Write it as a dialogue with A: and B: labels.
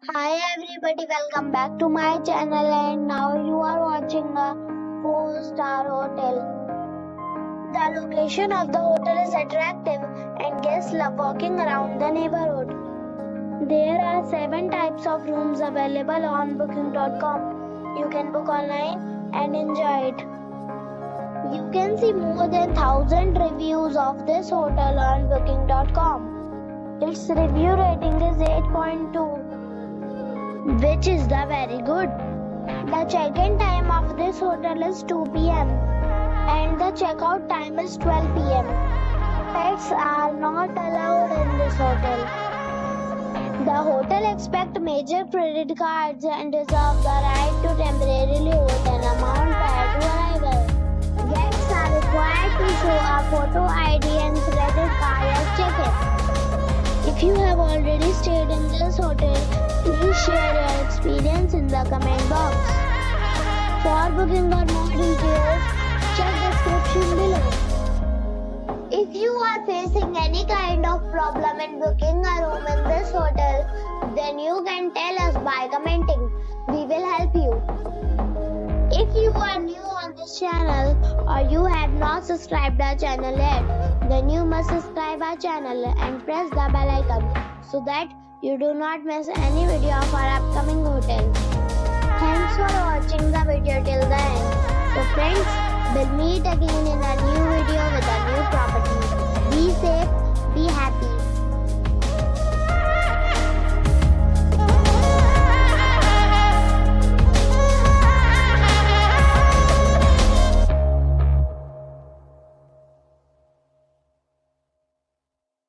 A: Hi everybody, welcome back to my channel and now you are watching a 4-star hotel. The location of the hotel is attractive and guests love walking around the neighborhood. There are 7 types of rooms available on booking.com. You can book online and enjoy it. You can see more than 1000 reviews of this hotel on booking.com. Its review rating is 8.2. which is the very good. The check-in time of this hotel is 2 p.m. and the check-out time is 12 p.m. Pets are not allowed in this hotel. The hotel accepts major credit cards and reserves the right to temporarily hold an amount prior to arrival. Guests are required to show a photo ID and credit card at check-in. If you have already stayed in this hotel, please share your experience in the comment box. For booking or more details, check description below. If you are facing any kind of problem in booking a room in this hotel, then you can tell us by commenting. We will help you. If you are new on this channel or you have not subscribed our channel yet, then you must subscribe our channel and press the bell icon so that you do not miss any video of our upcoming hotel. Thanks for watching the video till the end. So friends, we'll meet again in a new video with a new property. Be safe.